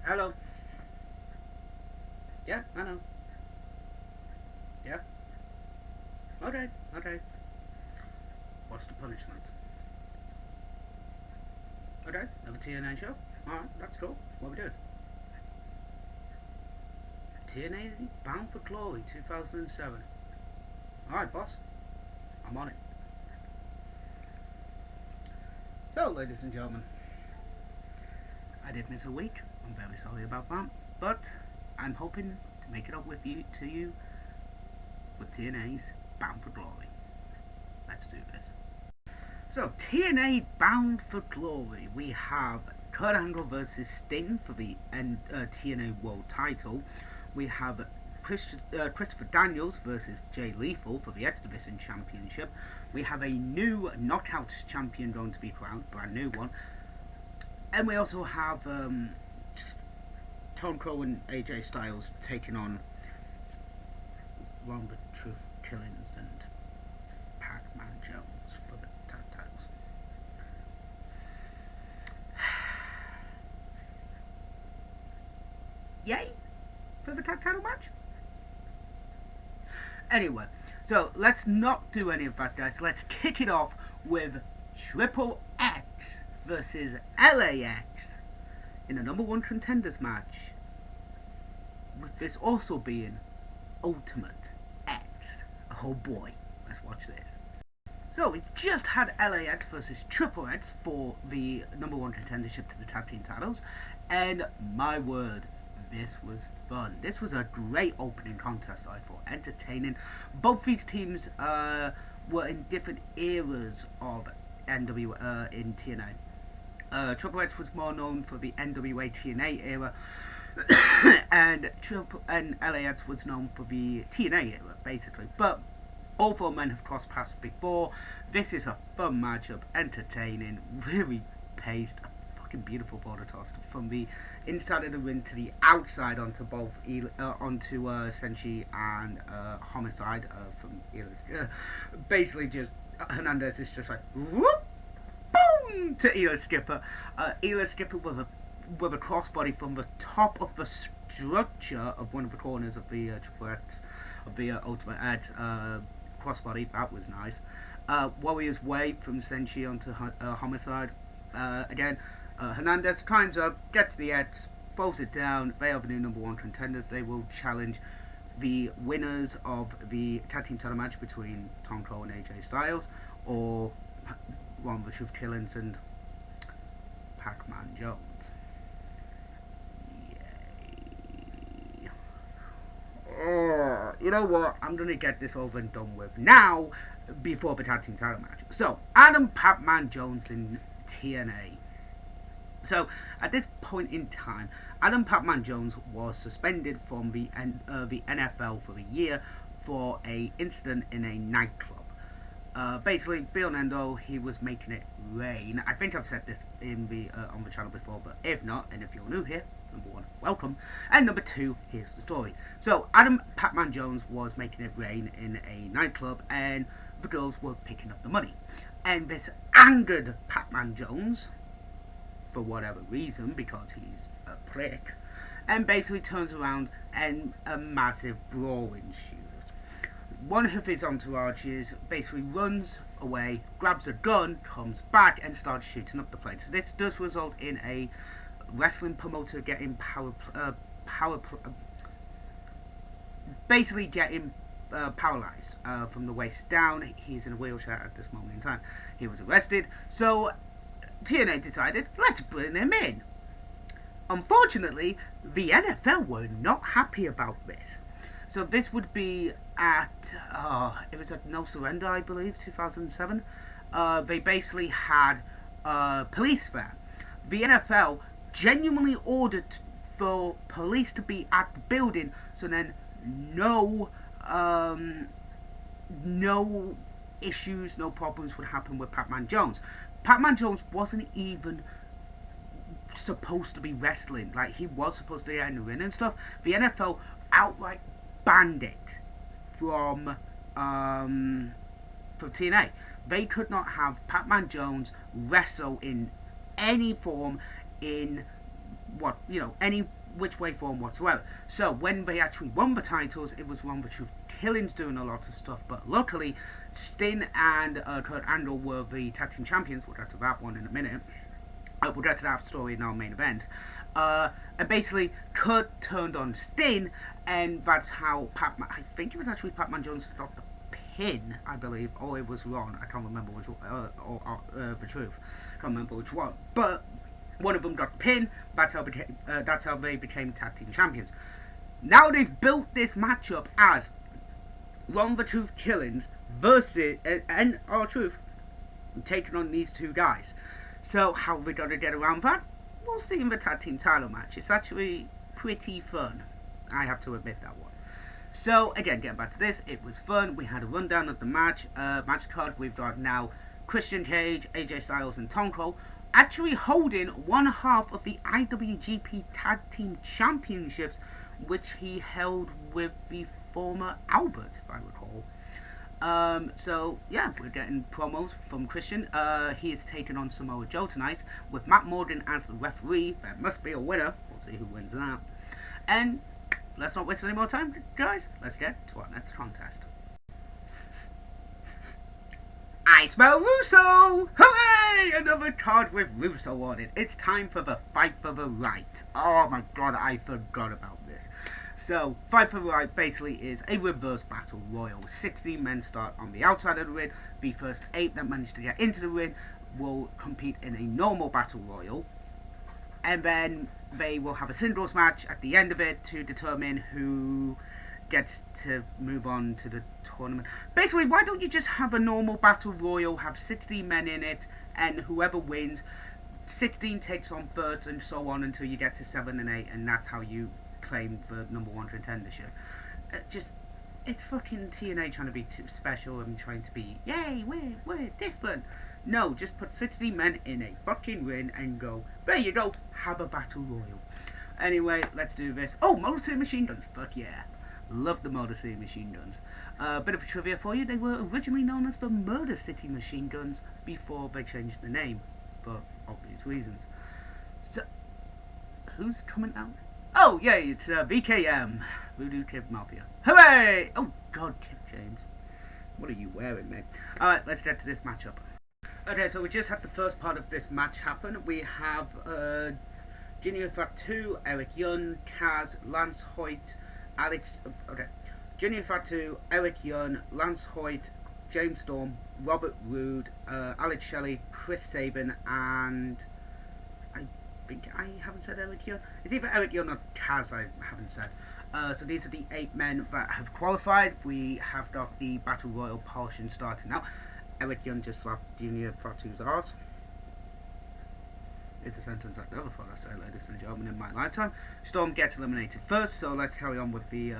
Hello. Yeah, I know. Yeah. Okay, okay. What's the punishment? Okay, another TNA show. Alright, that's cool. What we doing? TNA Bound for Glory 2007. Alright, boss. I'm on it. So, ladies and gentlemen, I did miss a week. I'm very sorry about that. But I'm hoping to make it up with you with TNA's Bound for Glory. Let's do this. So, TNA Bound for Glory. We have Kurt Angle versus Sting for the TNA World Title. We have Christopher Daniels versus Jay Lethal for the X Division Championship. We have a new Knockouts champion going to be crowned, brand new one. And we also have Tom Crow and AJ Styles taking on Ron the Truth Killings and Pac-Man Jones for the tag titles. Yay for the tag title match. Anyway, so let's not do any of that, guys. Let's kick it off with Triple X versus LAX in a number one contenders match, with this also being Ultimate X. Oh boy, let's watch this. So we just had LAX versus Triple X for the number one contendership to the tag team titles, and my word, this was fun. This was a great opening contest, I thought, entertaining. Both these teams were in different eras of NWA in TNA. Triple H was more known for the NWA TNA era, and LAX was known for the TNA era, basically. But all four men have crossed paths before. This is a fun matchup, entertaining, really paced, fucking beautiful border toss from the inside of the ring to the outside onto both Senshi and Homicide from Elias. Basically, just Hernandez is just like whoop, boom to Elias Skipper. Elias Skipper with a crossbody from the top of the structure of one of the corners of the Triple X of the Ultimate X crossbody. That was nice. Warrior's Way from Senshi onto Homicide. Again, Hernandez climbs up, gets the X, throws it down. They are the new number one contenders. They will challenge the winners of the tag team title match between Tom Cole and AJ Styles, or one of the Truth Killings and Pac-Man Jones. Yay. Oh, you know what? I'm going to get this over and done with now before the tag team title match. So, Adam Pac-Man Jones in TNA. So, at this point in time, Adam Pac-Man Jones was suspended from the NFL for a year for an incident in a nightclub. Basically, be on end all, he was making it rain. I think I've said this in the on the channel before, but if not, and if you're new here, number one, welcome, and number two, here's the story. So, Adam Pac-Man Jones was making it rain in a nightclub, and the girls were picking up the money. And this angered Pac-Man Jones, for whatever reason, because he's a prick, and basically turns around and a massive brawl ensues. One of his entourages basically runs away, grabs a gun, comes back, and starts shooting up the place. So this does result in a wrestling promoter getting basically getting paralyzed from the waist down. He's in a wheelchair at this moment in time. He was arrested, so TNA decided, let's bring him in. Unfortunately, the NFL were not happy about this. So this would be at, it was at No Surrender, I believe, 2007. They basically had police there. The NFL genuinely ordered for police to be at the building, so then no issues, no problems would happen with Pac-Man Jones. Pac-Man Jones wasn't even supposed to be wrestling. Like, he was supposed to be in the ring and stuff. The NFL outright banned it from TNA. They could not have Pac-Man Jones wrestle in any form in any which way form whatsoever. So when they actually won the titles, it was Ron the Truth Killings doing a lot of stuff, but luckily Sting and Kurt Anderle were the tag team champions. We'll get to that one in a minute. We'll get to that story in our main event. And basically, Kurt turned on Sting, and that's how I think it was actually Pat Jones that got the pin, I believe, or it was Ron. I can't remember which one, or the Truth. I can't remember which one. But one of them got the pin. That's how they became tag team champions. Now they've built this matchup as Ron the Truth Killings versus and R-Truth taking on these two guys. So how are we going to get around that? We'll see in the tag team title match. It's actually pretty fun. I have to admit that one. So again, getting back to this, it was fun. We had a rundown of the match card. We've got now Christian Cage, AJ Styles, and Tonko actually holding one half of the IWGP Tag Team Championships, which he held with the former Albert, if I recall. So yeah, we're getting promos from Christian. He is taking on Samoa Joe tonight with Matt Morgan as the referee. That must be a winner. We'll see who wins that. And let's not waste any more time, guys. Let's get to our next contest. I smell Russo! Hooray! Another card with Russo on it. It's time for the Fight for the Right. Oh my god, I forgot about this. So, Fight for the Right basically is a reverse battle royal. 16 men start on the outside of the ring. The first 8 that manage to get into the ring will compete in a normal battle royal. And then they will have a singles match at the end of it to determine who gets to move on to the tournament. Basically, why don't you just have a normal battle royal, have 16 men in it, and whoever wins, 16 takes on first, and so on until you get to 7 and 8, and that's how you claim the number 1 contendership. It's fucking TNA trying to be too special and trying to be, yay, we're different. No, just put 16 men in a fucking ring and go, there you go, have a battle royal. Anyway, let's do this. Oh, Motor City Machine Guns, fuck yeah. Love the Motor City Machine Guns. Bit of a trivia for you, they were originally known as the Murder City Machine Guns before they changed the name, for obvious reasons. So, who's coming out? Oh, yeah, it's VKM, Voodoo Kid Mafia. Hooray! Oh, God, Kid James. What are you wearing, mate? Alright, let's get to this matchup. Okay, so we just had the first part of this match happen. We have Junior Fatu, Eric Young, Kaz, Lance Hoyt, Junior Fatu, Eric Young, Lance Hoyt, James Storm, Robert Roode, Alex Shelley, Chris Sabin, and I think I haven't said Eric Young. It's either Eric Young or Kaz I haven't said. So these are the 8 men that have qualified. We have got the Battle Royal portion starting now. Eric Young just slapped Junior Fatu's arse. It's a sentence I never thought I'd say, ladies and gentlemen, in my lifetime. Storm gets eliminated first, so let's carry on with the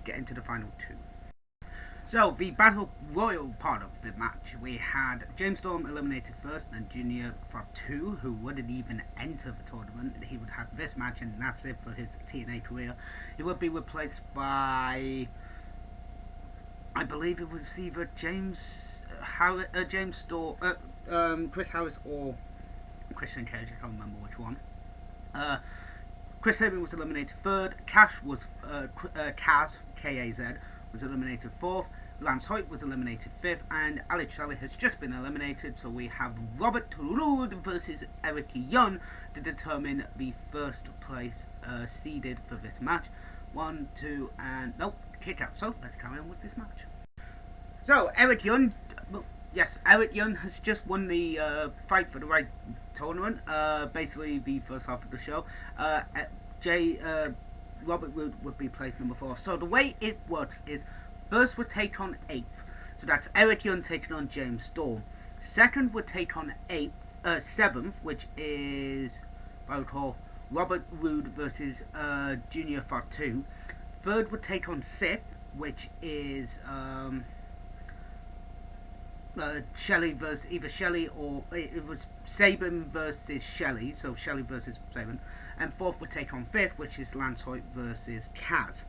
get into the final 2. So, the Battle Royal part of the match, we had James Storm eliminated first, and Junior Fatu, who wouldn't even enter the tournament. He would have this match, and that's it for his TNA career. He would be replaced by, I believe it was either Chris Harris or Christian Cage, I can't remember which one. Chris Sabin was eliminated third. Kaz, K-A-Z, was eliminated fourth. Lance Hoyt was eliminated fifth, and Alex Shelley has just been eliminated. So we have Robert Roode versus Eric Young to determine the first place seeded for this match. 1, 2, and nope, kick out. So let's carry on with this match. So Eric Young. Yes, Eric Young has just won the Fight for the Right tournament, basically the first half of the show. Robert Roode would be placed number 4. So the way it works is, first would take on 8th, so that's Eric Young taking on James Storm. Second would take on 7th, which is, if I recall, Robert Roode versus Junior Fatu. Third would take on 6th, which is Shelley versus either Shelley or it was Sabin versus Shelley, so Shelley versus Sabin, and fourth would take on 5th, which is Lance Hoyt versus Kaz.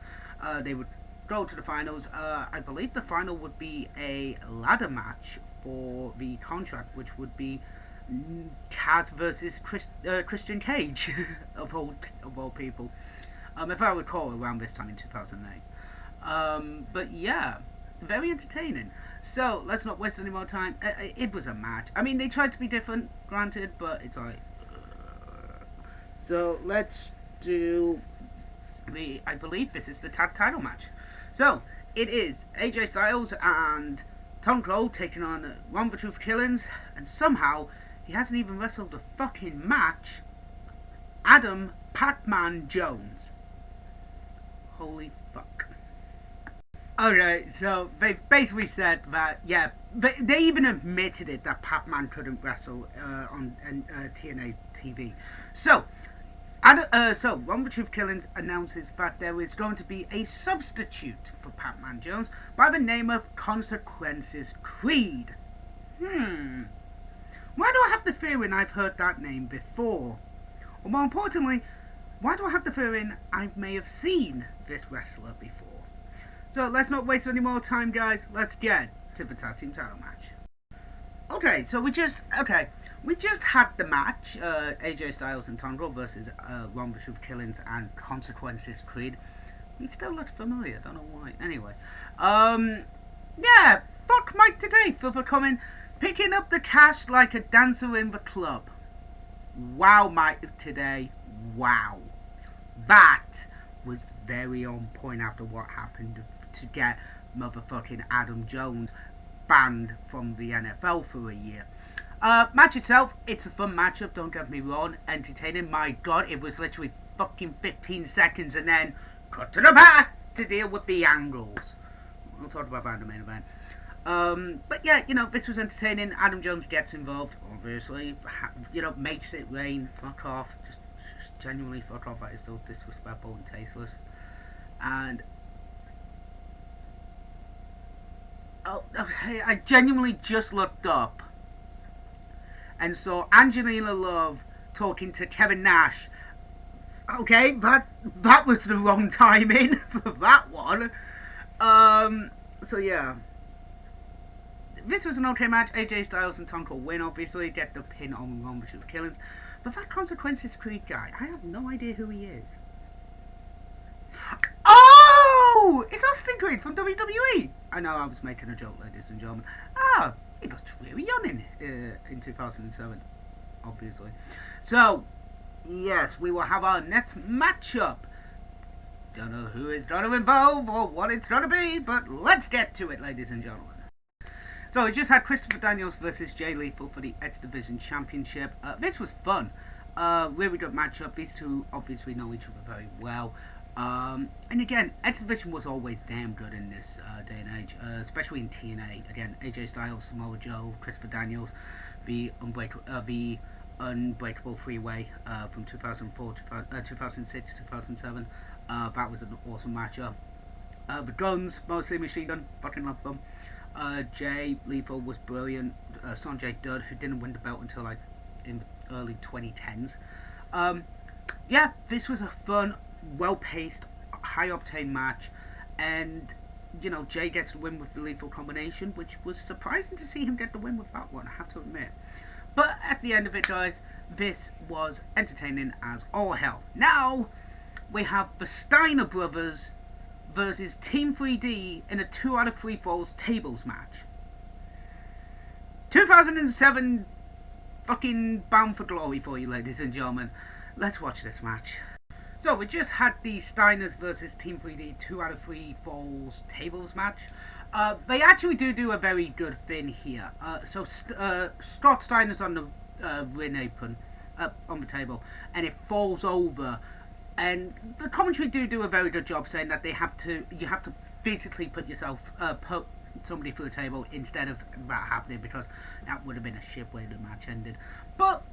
They would go to the finals. I believe the final would be a ladder match for the contract, which would be Kaz versus Christian Cage of all people. If I recall, around this time in 2008. But yeah, very entertaining. So let's not waste any more time. It was a match. I mean, they tried to be different, granted, but it's like. So let's do the. I believe this is the tag title match. So it is AJ Styles and Tom Crow taking on One for Truth Killings, and somehow he hasn't even wrestled a fucking match. Adam Pac-Man Jones. Holy fuck. Okay, so they've basically said that, yeah, they even admitted it that Pac-Man couldn't wrestle on TNA TV. So, One for Truth Killings announces that there is going to be a substitute for Pac-Man Jones by the name of Consequences Creed. Why do I have the feeling I've heard that name before? Or more importantly, why do I have the feeling I may have seen this wrestler before? So let's not waste any more time, guys. Let's get to the tag team title match. Okay, so we just had the match, AJ Styles and Tonga versus One for Truth Killings and Consequences Creed. It still looks familiar, don't know why. Anyway, yeah, fuck Mike today for coming, picking up the cash like a dancer in the club. Wow, Mike today, wow. That was very on point after what happened to get motherfucking Adam Jones banned from the NFL for a year. Match itself, it's a fun matchup, don't get me wrong, entertaining. My god, it was literally fucking 15 seconds and then cut to the back to deal with the angles. We'll talk about that in the main event. But yeah, you know, this was entertaining. Adam Jones gets involved, obviously. You know, makes it rain. Fuck off. Just genuinely fuck off. That is so disrespectful and tasteless. And I genuinely just looked up and saw Angelina Love talking to Kevin Nash. Okay, that was the wrong timing for that one. So yeah, this was an okay match. AJ Styles and Tonka win, obviously, get the pin on One for Truth Killings. But that Consequences Creed guy, I have no idea who he is. Oh! It's Austin Creed from WWE! I know I was making a joke, ladies and gentlemen. Ah, he looked really young in 2007, obviously. So, yes, we will have our next matchup. Don't know who it's going to involve or what it's going to be, but let's get to it, ladies and gentlemen. So we just had Christopher Daniels versus Jay Lethal for the X Division Championship. This was fun. Really good matchup. These two obviously know each other very well. And again, X Division was always damn good in this day and age, especially in TNA. Again, AJ Styles, Samoa Joe, Christopher Daniels, the Unbreakable Freeway from 2004 to 2006 2007. That was an awesome matchup. The Guns, mostly Machine Gun, fucking love them. Jay Lethal was brilliant. Sanjay Dutt, who didn't win the belt until like in the early 2010s. Yeah, this was a fun, well-paced, high-octane match, and you know, Jay gets the win with the Lethal combination, which was surprising to see him get the win with that one, I have to admit. But at the end of it, guys, this was entertaining as all hell. Now we have the Steiner Brothers versus Team 3D in a 2 out of 3 falls tables match. 2007 fucking Bound for Glory for you, ladies and gentlemen. Let's watch this match. So we just had the Steiners versus Team 3D 2 out of 3 falls tables match. They actually do a very good thing here. So Scott Steiner's on the ring apron on the table, and it falls over. And the commentary do a very good job saying that you have to physically put somebody through the table instead of that happening, because that would have been a shit way the match ended. But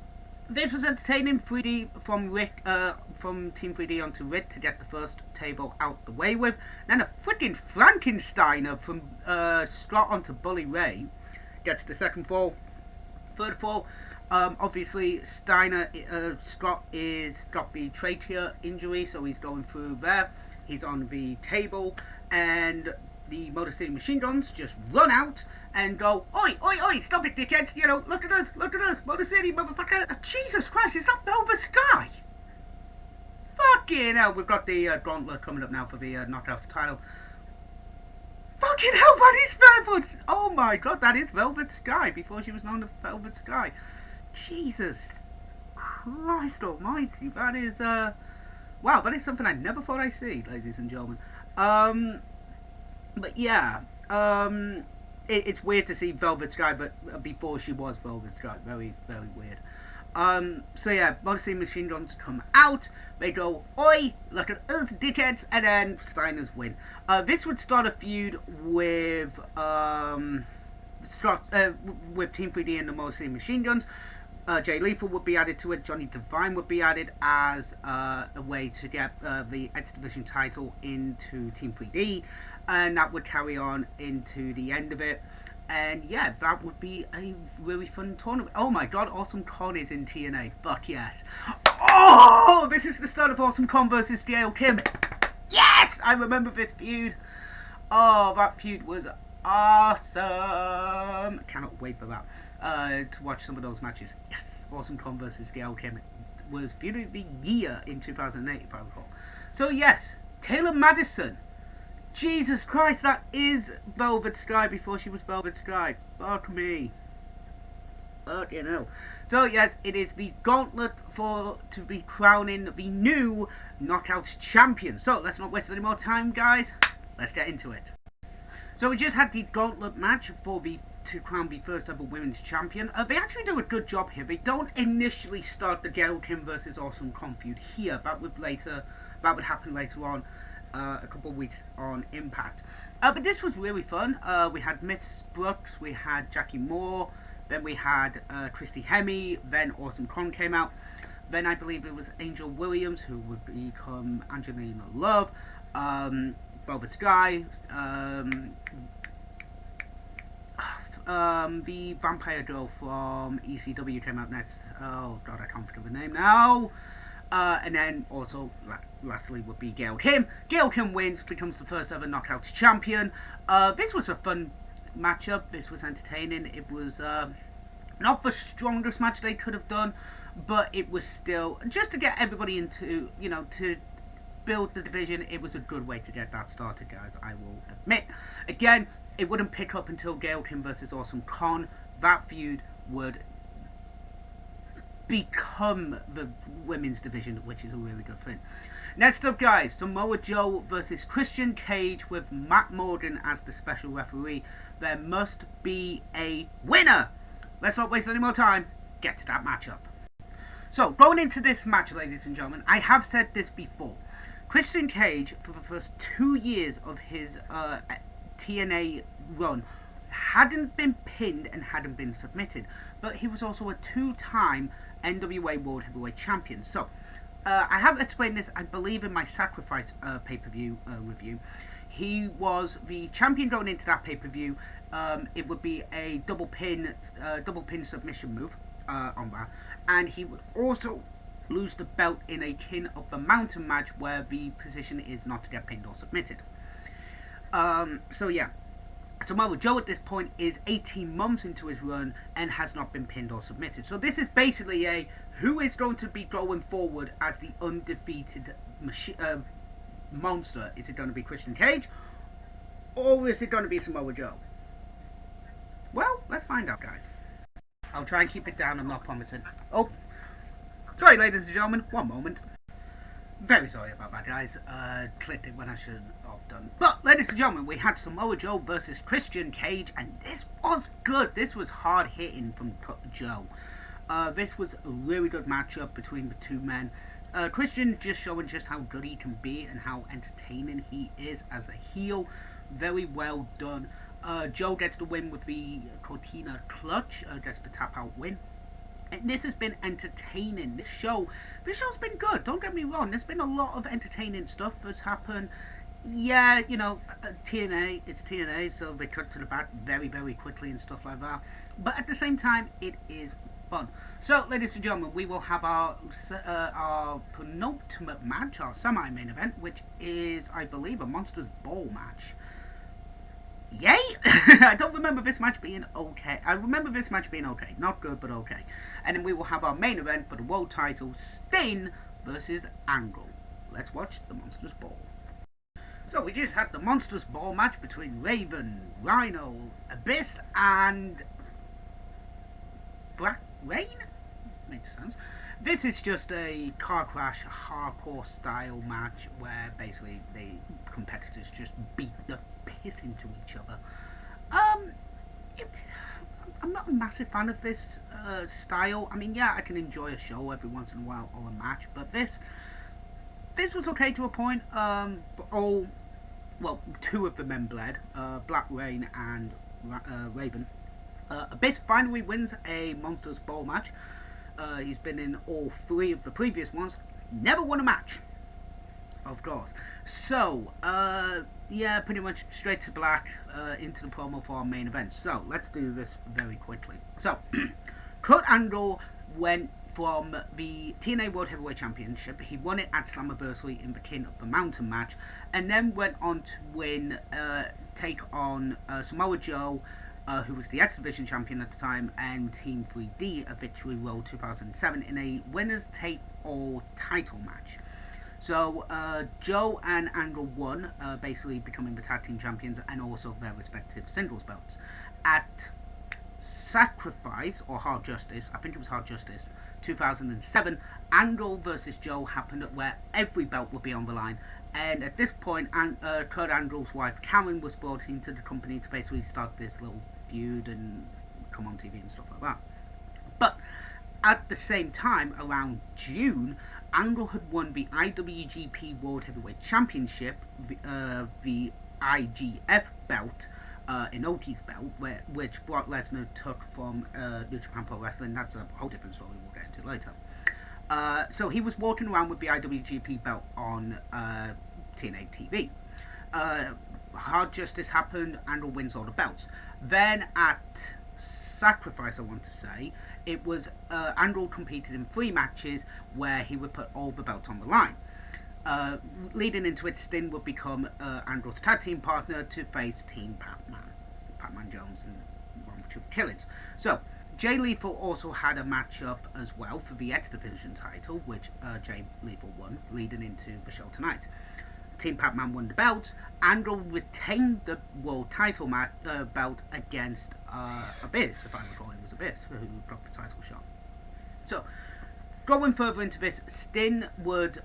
this was entertaining. 3D from Team 3D onto Rick to get the first table out the way with. Then a freaking Frankensteiner from Scott onto Bully Ray gets the second fall. Third fall. Obviously, Scott is got the trachea injury, so he's going through there. He's on the table, and the Motor City Machine Guns just run out and go, oi, oi, oi, stop it, dickheads, you know, look at us, Motor City, motherfucker. Jesus Christ, is that Velvet Sky? Fucking hell, we've got the gauntlet coming up now for the knockout title. Fucking hell, that is Velvet! Oh my god, that is Velvet Sky, before she was known as Velvet Sky. Jesus Christ almighty, that is, wow, that is something I never thought I'd see, ladies and gentlemen. But yeah, it's weird to see Velvet Sky, but before she was Velvet Sky, very, very weird. So yeah, Motor City Machine Guns come out, they go, oi, look at us dickheads, and then Steiners win. This would start a feud with Team 3D and the Motor City Machine Guns. Jay Lethal would be added to it, Johnny Devine would be added as a way to get the X Division title into Team 3D, and that would carry on into the end of it. And yeah, that would be a really fun tournament. Oh my god, Awesome Con is in TNA. Fuck yes. Oh, this is the start of Awesome Con versus Gail Kim. Yes! I remember this feud. Oh, that feud was awesome. Cannot wait for that. To watch some of those matches. Yes, Awesome Con versus Gail Kim was feud of the year in 2008, if I recall. So yes, Taylor Madison. Jesus Christ, that is Velvet Sky before she was Velvet Sky. Fuck me. Fucking hell. So yes, it is the gauntlet to be crowning the new Knockouts champion. So let's not waste any more time, guys. Let's get into it. So we just had the gauntlet match to crown the first ever women's champion. They actually do a good job here. They don't initially start the Gail Kim versus Awesome Con feud here. That would happen later on. A couple of weeks on Impact. But this was really fun. We had Miss Brooks, we had Jackie Moore, then we had Christy Hemme, then Awesome Con came out. Then I believe it was Angel Williams who would become Angelina Love, Velvet Sky, the vampire girl from ECW came out next. Oh god, I can't think of the name now. And then also, lastly, would be Gail Kim. Gail Kim wins, becomes the first ever Knockouts champion. This was a fun matchup. This was entertaining. It was not the strongest match they could have done, but it was still, just to get everybody into, you know, to build the division, it was a good way to get that started, guys, I will admit. Again, it wouldn't pick up until Gail Kim versus Awesome Con. That feud would become the women's division, which is a really good thing. Next up, guys, Samoa Joe versus Christian Cage with Matt Morgan as the special referee. There must be a winner. Let's not waste any more time. Get to that matchup. So, going into this match, ladies and gentlemen, I have said this before. Christian Cage, for the first 2 years of his TNA run, hadn't been pinned and hadn't been submitted, but he was also a 2-time NWA World Heavyweight Champion. So, I have explained this, I believe, in my Sacrifice pay-per-view review. He was the champion going into that pay-per-view. It would be a double pin submission move on that, and he would also lose the belt in a King of the Mountain match where the position is not to get pinned or submitted. So yeah. Samoa Joe at this point is 18 months into his run and has not been pinned or submitted. So this is basically a who is going to be going forward as the undefeated monster. Is it going to be Christian Cage or is it going to be Samoa Joe? Well, let's find out, guys. I'll try and keep it down, I'm not promising. Oh, sorry ladies and gentlemen, one moment. Very sorry about that, guys. Clicked it when I should have done. But, ladies and gentlemen, we had Samoa Joe versus Christian Cage, and this was good. This was hard hitting from Joe. This was a really good matchup between the two men. Christian just showing just how good he can be and how entertaining he is as a heel. Very well done. Joe gets the win with the Cortina Clutch, gets the tap out win. And this has been entertaining. This show's been good. Don't get me wrong. There's been a lot of entertaining stuff that's happened. Yeah, you know, TNA, it's TNA, so they cut to the back very, very quickly and stuff like that. But at the same time, it is fun. So, ladies and gentlemen, we will have our penultimate match, our semi-main event, which is, I believe, a Monsters Ball match. yay! I don't remember this match being okay. I remember this match being okay. Not good, but okay. And then we will have our main event for the world title, Sting versus Angle. Let's watch the Monsters Ball. So we just had the Monsters Ball match between Raven, Rhino, Abyss, and Black Rain? Makes sense. This is just a car crash, hardcore style match where basically the competitors just beat the piss into each other. I'm not a massive fan of this style. I mean, yeah, I can enjoy a show every once in a while or a match, but this was okay to a point. Two of the men bled, Black Rain and Raven. Abyss finally wins a Monsters Ball match. He's been in all three of the previous ones. Never won a match, of course. So, yeah, pretty much straight to black, into the promo for our main event. So, let's do this very quickly. So, Kurt Anderle went from the TNA World Heavyweight Championship. He won it at Slammiversary in the King of the Mountain match, and then went on to win, take on Samoa Joe, who was the X Division champion at the time, and Team 3D at Victory Road 2007 in a winners take all title match. So Joe and Angle won, basically becoming the tag team champions and also their respective singles belts. At Sacrifice, or Hard Justice, I think it was Hard Justice, 2007, Angle versus Joe happened where every belt would be on the line. And at this point, Kurt Angle's wife Karen was brought into the company to basically start this little feud and come on TV and stuff like that. But at the same time, around June, Angle had won the IWGP World Heavyweight Championship, the IGF belt, Inoki's belt, which Brock Lesnar took from New Japan Pro Wrestling. That's a whole different story we'll get into later. So he was walking around with the IWGP belt on TNA TV. Hard Justice happened, Angle wins all the belts. Then at Sacrifice, I want to say, it was Angle competed in 3 matches where he would put all the belts on the line. Leading into it, Sting would become Angle's tag team partner to face Team Pat-Man Jones and one or two killings. So Jay Lethal also had a matchup as well for the X Division title, which Jay Lethal won, leading into the show tonight. Team Pat-Man won the belts. Angle retained the world title belt against Abyss, if I recall it was Abyss, who got the title shot. So, going further into this, Sting would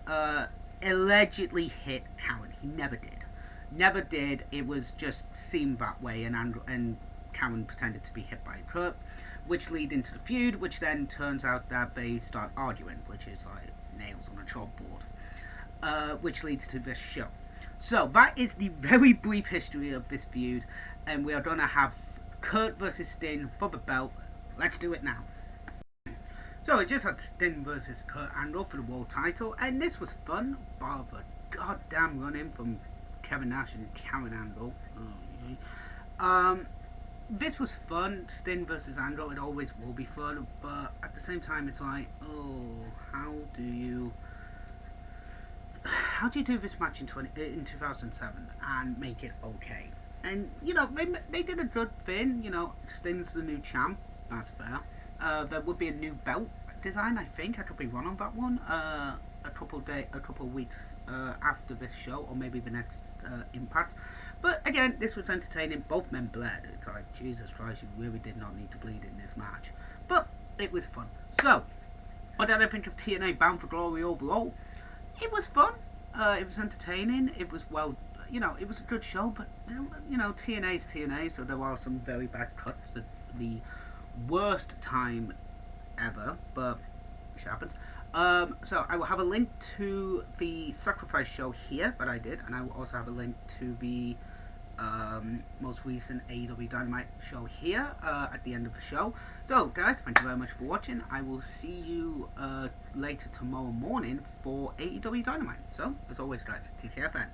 allegedly hit Karen. He never did. Never did. It was just seemed that way, and Karen pretended to be hit by Kurt, which lead into the feud, which then turns out that they start arguing, which is like nails on a chalkboard, which leads to this show. So that is the very brief history of this feud, and we are going to have Kurt versus Sting for the belt. Let's do it now. So I just had Sting versus Kurt Anderle for the world title, and this was fun, bar the goddamn run-in from Kevin Nash and Karen Anderle. This was fun. Sting versus Anderle, it always will be fun, but at the same time it's like, oh, how do you do this match in 2007 and make it okay? And you know, they did a good thing. You know, Sting's the new champ, that's fair. There would be a new belt design, I think. I could be wrong on that one. A couple of weeks after this show, or maybe the next Impact. But again, this was entertaining. Both men bled. It's like, Jesus Christ, you really did not need to bleed in this match. But it was fun. So, what did I think of TNA Bound for Glory overall? It was fun. It was entertaining. It was it was a good show. But you know, TNA is TNA, so there are some very bad cuts at the worst time ever. But which happens. So I will have a link to the Sacrifice show here that I did, and I will also have a link to the most recent AEW Dynamite show here at the end of the show. So guys, thank you very much for watching. I will see you later tomorrow morning for AEW Dynamite. So as always guys, TTFN.